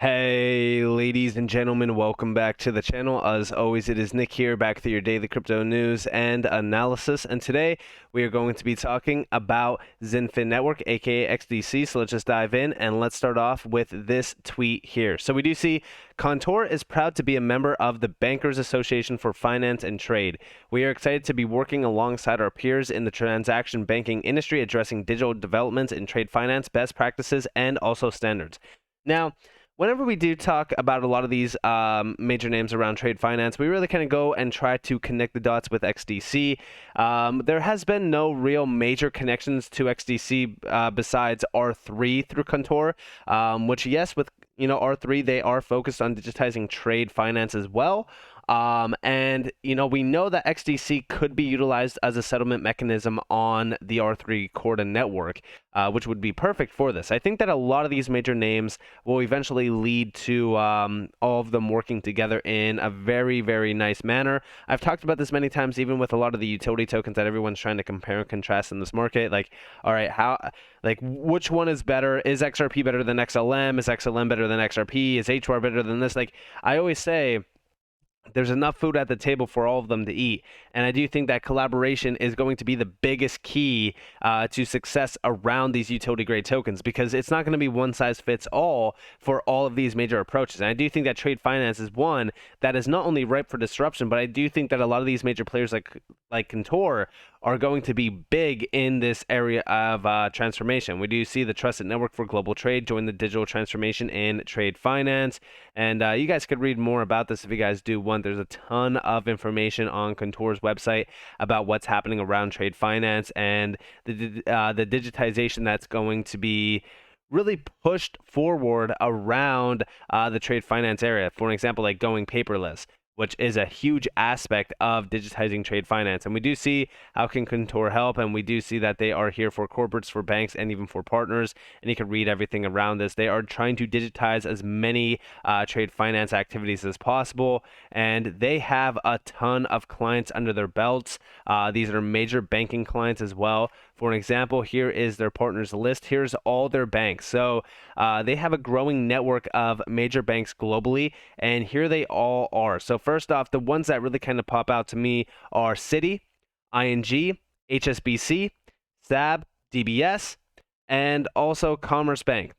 Hey, ladies and gentlemen, welcome back to the channel. As always, it is Nick here, back with your daily crypto news and analysis. And today we are going to be talking about Xinfin Network, aka XDC. So let's just dive in and let's start off with this tweet here. So we do see Contour is proud to be a member of the Bankers Association for Finance and Trade. We are excited to be working alongside our peers in the transaction banking industry, addressing digital developments in trade finance, best practices, and also standards. Now, whenever we do talk about a lot of these major names around trade finance, we really kind of go and try to connect the dots with XDC. There has been no real major connections to XDC besides R3 through Contour, which, yes, with R3, they are focused on digitizing trade finance as well. And we know that XDC could be utilized as a settlement mechanism on the R3 Corda network, which would be perfect for this. I think that a lot of these major names will eventually lead to all of them working together in a very, very nice manner. I've talked about this many times, even with a lot of the utility tokens that everyone's trying to compare and contrast in this market. Like, all right, which one is better? Is XRP better than XLM? Is XLM better than XRP? Is HBAR better than this? Like, I always say, there's enough food at the table for all of them to eat. And I do think that collaboration is going to be the biggest key to success around these utility grade tokens, because it's not going to be one size fits all for all of these major approaches. And I do think that trade finance is one that is not only ripe for disruption, but I do think that a lot of these major players like Contour are going to be big in this area of transformation. We do see the Trusted Network for Global Trade join the digital transformation in trade finance. And you guys could read more about this if you guys do want. There's a ton of information on Contour's website about what's happening around trade finance and the digitization that's going to be really pushed forward around the trade finance area. For an example, like going paperless, which is a huge aspect of digitizing trade finance. And we do see how can Contour help, and we do see that they are here for corporates, for banks, and even for partners. And you can read everything around this. They are trying to digitize as many trade finance activities as possible, and they have a ton of clients under their belts. These are major banking clients as well. For an example, here is their partners list. Here's all their banks. So they have a growing network of major banks globally, and here they all are. So first off, the ones that really kind of pop out to me are Citi, ING, HSBC, SAB, DBS, and also Commerce Bank.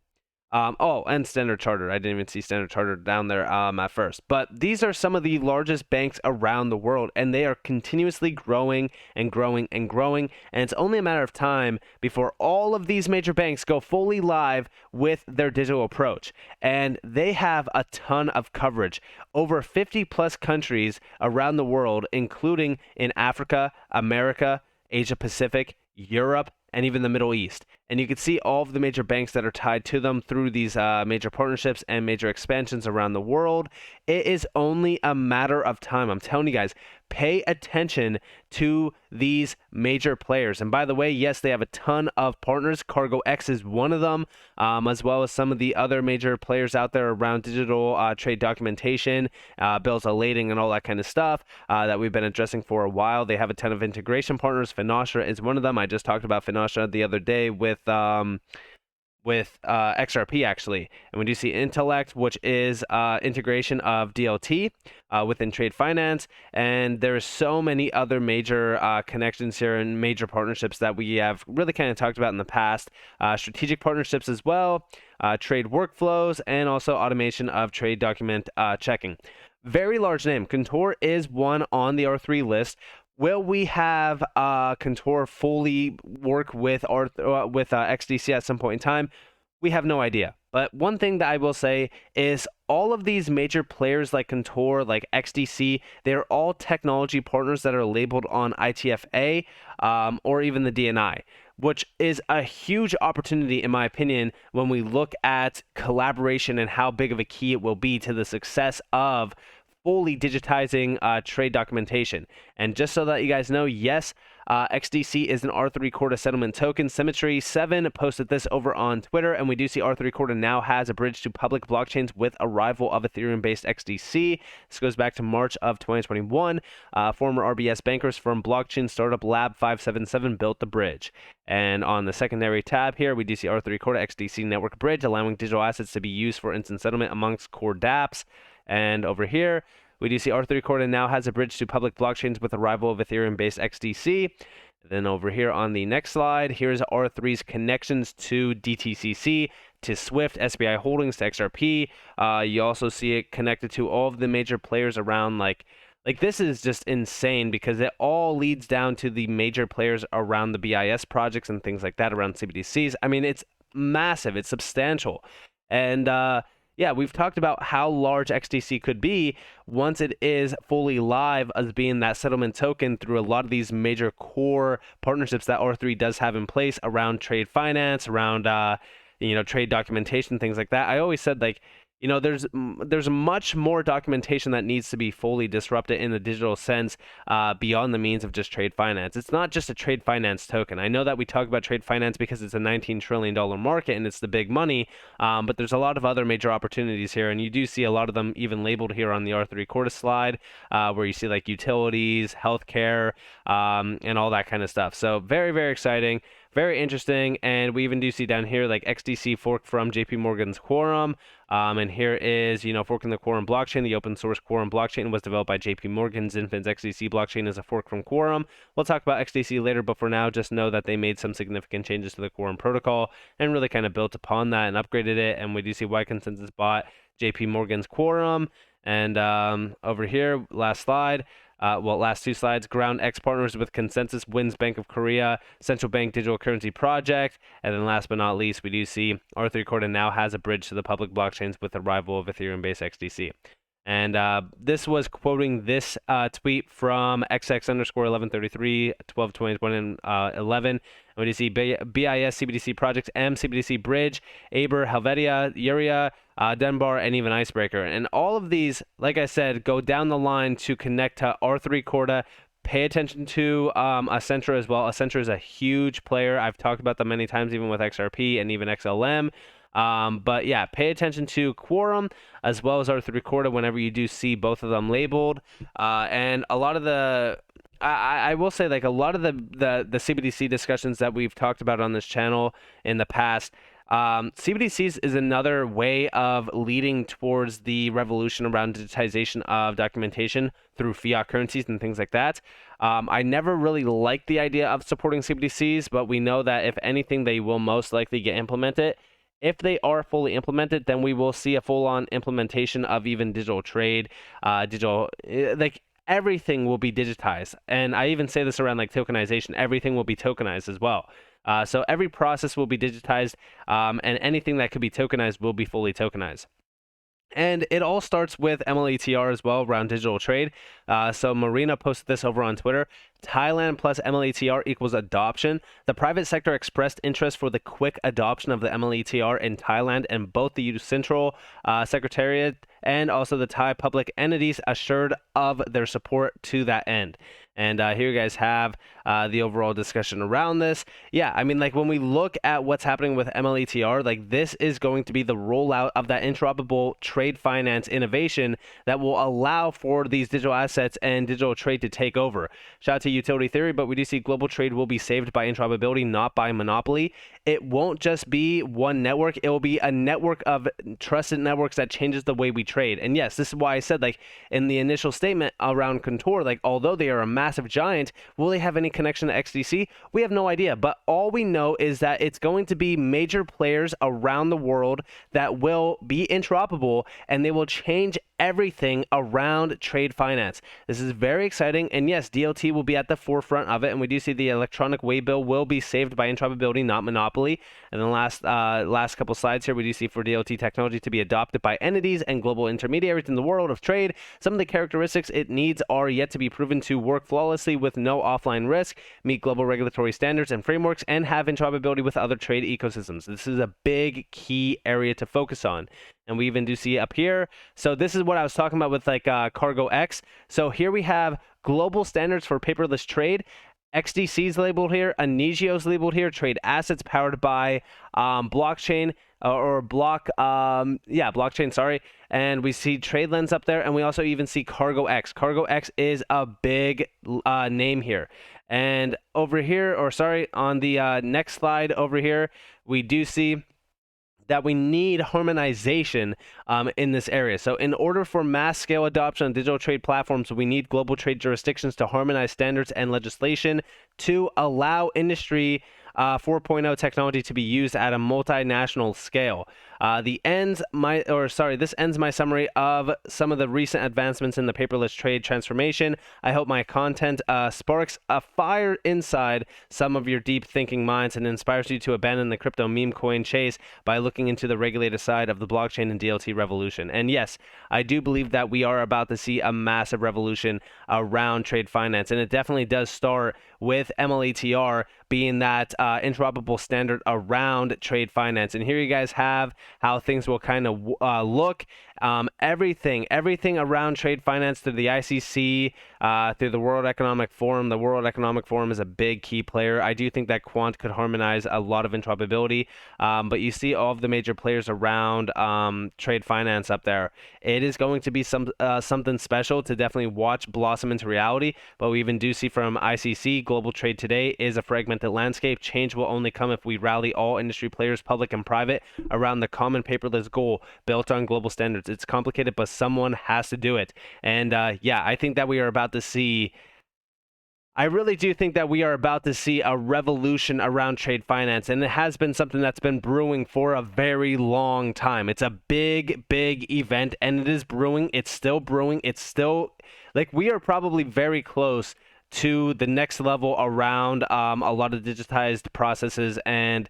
And Standard Chartered. I didn't even see Standard Chartered down there at first. But these are some of the largest banks around the world, and they are continuously growing and growing and growing. And it's only a matter of time before all of these major banks go fully live with their digital approach. And they have a ton of coverage. Over 50 plus countries around the world, including in Africa, America, Asia Pacific, Europe, and even the Middle East. And you can see all of the major banks that are tied to them through these major partnerships and major expansions around the world. It is only a matter of time. I'm telling you guys, pay attention to these major players. And by the way, yes, they have a ton of partners. Cargo X is one of them, as well as some of the other major players out there around digital trade documentation, bills of lading, and all that kind of stuff that we've been addressing for a while. They have a ton of integration partners. Finastra is one of them. I just talked about Finastra the other day with XRP actually. And we do see Intellect, which is integration of DLT within trade finance. And there's so many other major connections here and major partnerships that we have really kind of talked about in the past. Strategic partnerships as well, trade workflows, and also automation of trade document checking. Very large name. Contour is one on the R3 list. Will we have Contour fully work with XDC at some point in time? We have no idea. But one thing that I will say is all of these major players like Contour, like XDC, they're all technology partners that are labeled on ITFA or even the DNI, which is a huge opportunity, in my opinion, when we look at collaboration and how big of a key it will be to the success of fully digitizing trade documentation. And just so that you guys know, yes, XDC is an R3 Corda settlement token. Symmetry7 posted this over on Twitter, and we do see R3 Corda now has a bridge to public blockchains with arrival of Ethereum-based XDC. This goes back to March of 2021. Former RBS bankers from blockchain startup Lab 577 built the bridge. And on the secondary tab here, we do see R3 Corda XDC network bridge, allowing digital assets to be used for instant settlement amongst core dApps. And over here, we do see R3 Corda now has a bridge to public blockchains with arrival of Ethereum-based XDC. Then over here on the next slide, here's R3's connections to DTCC, to Swift, SBI Holdings, to XRP. You also see it connected to all of the major players around, like this is just insane because it all leads down to the major players around the BIS projects and things like that around CBDCs. I mean, it's massive, it's substantial. And yeah, we've talked about how large XDC could be once it is fully live as being that settlement token through a lot of these major core partnerships that R3 does have in place around trade finance, around trade documentation, things like that. I always said, like, there's much more documentation that needs to be fully disrupted in the digital sense beyond the means of just trade finance. It's not just a trade finance token. I know that we talk about trade finance because it's a $19 trillion market and it's the big money, but there's a lot of other major opportunities here, and you do see a lot of them even labeled here on the R3 Corda slide, where you see like utilities, healthcare, and all that kind of stuff. So very, very exciting. Very interesting, and we even do see down here like XDC forked from JP Morgan's Quorum, and here is, forking the Quorum blockchain. The open source Quorum blockchain was developed by JP Morgan. Xinfin's XDC blockchain is a fork from Quorum. We'll talk about XDC later, but for now, just know that they made some significant changes to the Quorum protocol and really kind of built upon that and upgraded it, and we do see Y Consensus bought JP Morgan's Quorum, and over here, last slide. Last two slides. Ground X partners with Consensus, wins Bank of Korea, Central Bank Digital Currency Project. And then last but not least, we do see R3 Corda now has a bridge to the public blockchains with the arrival of Ethereum-based XDC. And this was quoting this tweet from XX_1133, 12/20/11. And we do see BIS CBDC projects, M CBDC Bridge, Aber, Helvetia, Uria, Denbar, and even Icebreaker. And all of these, like I said, go down the line to connect to R3 Corda. Pay attention to Accenture as well. Accenture is a huge player. I've talked about them many times, even with XRP and even XLM. But yeah, pay attention to Quorum as well as R3 Corda whenever you do see both of them labeled. And a lot of the, I will say, like, a lot of the CBDC discussions that we've talked about on this channel in the past, CBDCs is another way of leading towards the revolution around digitization of documentation through fiat currencies and things like that. I never really liked the idea of supporting CBDCs, but we know that if anything, they will most likely get implemented. If they are fully implemented, then we will see a full-on implementation of even digital trade, like everything will be digitized. And I even say this around like tokenization, everything will be tokenized as well. So every process will be digitized, and anything that could be tokenized will be fully tokenized. And it all starts with MLETR as well around digital trade. So Marina posted this over on Twitter. Thailand plus MLETR equals adoption. The private sector expressed interest for the quick adoption of the MLETR in Thailand, and both the Central Secretariat and also the Thai public entities assured of their support to that end. And here you guys have the overall discussion around this. Yeah, I mean, like when we look at what's happening with MLETR, like this is going to be the rollout of that interoperable trade finance innovation that will allow for these digital assets and digital trade to take over. Shout out to Utility Theory, but we do see global trade will be saved by interoperability, not by monopoly. It won't just be one network. It will be a network of trusted networks that changes the way we trade. And yes, this is why I said, like in the initial statement around Contour, like although they are a massive giant, will they have any connection to XDC? We have no idea, but all we know is that it's going to be major players around the world that will be interoperable, and they will change everything around trade finance. This is very exciting, and yes, DLT will be at the forefront of it, and we do see the electronic waybill will be saved by interoperability, not monopoly. And then last couple slides here, we do see for DLT technology to be adopted by entities and global intermediaries in the world of trade. Some of the characteristics it needs are yet to be proven to work flawlessly with no offline risk, meet global regulatory standards and frameworks, and have interoperability with other trade ecosystems. This is a big key area to focus on. And we even do see up here. So this is what I was talking about with like Cargo X. So here we have global standards for paperless trade. XDC's labeled here, Anigio's labeled here, trade assets powered by blockchain or blockchain, sorry. And we see TradeLens up there, and we also even see Cargo X. Cargo X is a big name here. And over here, or sorry, on the next slide over here, we do see that we need harmonization in this area. So in order for mass scale adoption on digital trade platforms, we need global trade jurisdictions to harmonize standards and legislation to allow industry 4.0 technology to be used at a multinational scale. This ends my summary of some of the recent advancements in the paperless trade transformation. I hope my content sparks a fire inside some of your deep thinking minds and inspires you to abandon the crypto meme coin chase by looking into the regulated side of the blockchain and DLT revolution. And yes, I do believe that we are about to see a massive revolution around trade finance, and it definitely does start with MLETR being that interoperable standard around trade finance. And here you guys have how things will kind of look. Everything around trade finance through the ICC, through the World Economic Forum. The World Economic Forum is a big key player. I do think that Quant could harmonize a lot of interoperability, but you see all of the major players around trade finance up there. It is going to be something special to definitely watch blossom into reality, but we even do see from ICC, global trade today is a fragmented landscape. Change will only come if we rally all industry players, public and private, around the common paperless goal built on global standards. It's complicated, but someone has to do it. And I think that we are about to see I really do think that we are about to see a revolution around trade finance, and it has been something that's been brewing for a very long time. It's a big, big event, and it is brewing. It's still brewing. It's still, like, we are probably very close to the next level around a lot of digitized processes and,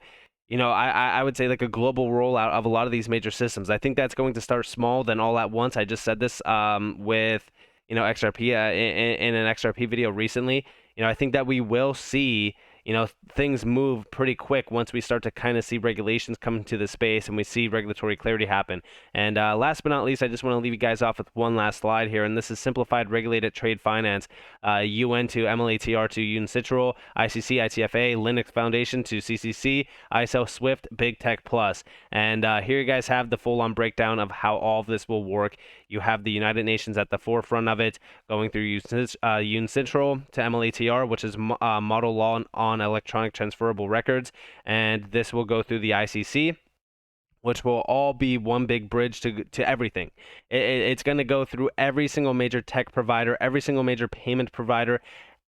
you know, I would say like a global rollout of a lot of these major systems. I think that's going to start small, then all at once. I just said this with, you know, XRP in an XRP video recently. You know, I think that we will see, you know, things move pretty quick once we start to kind of see regulations come into the space and we see regulatory clarity happen. And last but not least, I just want to leave you guys off with one last slide here, and this is simplified regulated trade finance, UN to MLETR to UNCITRAL, ICC, ITFA, Linux Foundation to CCC, ISO, SWIFT, Big Tech Plus. And here you guys have the full-on breakdown of how all of this will work. You have the United Nations at the forefront of it, going through UNCITRAL to MLETR, which is model law on electronic transferable records, and this will go through the ICC, which will all be one big bridge to everything. It's going to go through every single major tech provider, every single major payment provider.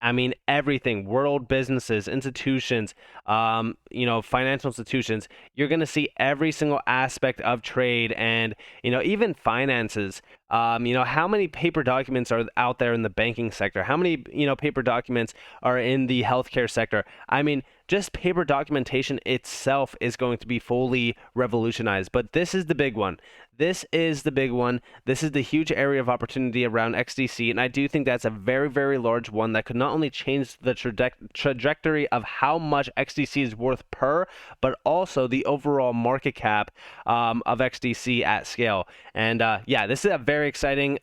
I mean, everything, world businesses, institutions, you know, financial institutions. You're going to see every single aspect of trade and, you know, even finances. You know, how many paper documents are out there in the banking sector? How many, you know, paper documents are in the healthcare sector? I mean, just paper documentation itself is going to be fully revolutionized. But this is the big one. This is the big one. This is the huge area of opportunity around XDC, and I do think that's a very, very large one that could not only change the trajectory of how much XDC is worth per, but also the overall market cap of XDC at scale. And yeah, this is a very exciting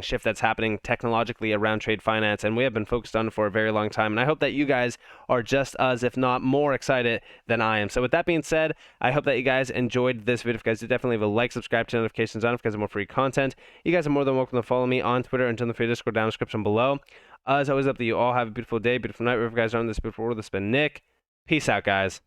shift that's happening technologically around trade finance, and we have been focused on it for a very long time. And I hope that you guys are just as, if not more, excited than I am. So with that being said, I hope that you guys enjoyed this video. If you guys did, definitely leave a like, subscribe, turn notifications on if you guys have more free content. You guys are more than welcome to follow me on Twitter and join the free Discord down in the description below. As always, up to you all. Have a beautiful day, beautiful night, wherever you guys are in this beautiful world. This has been Nick. Peace out, guys.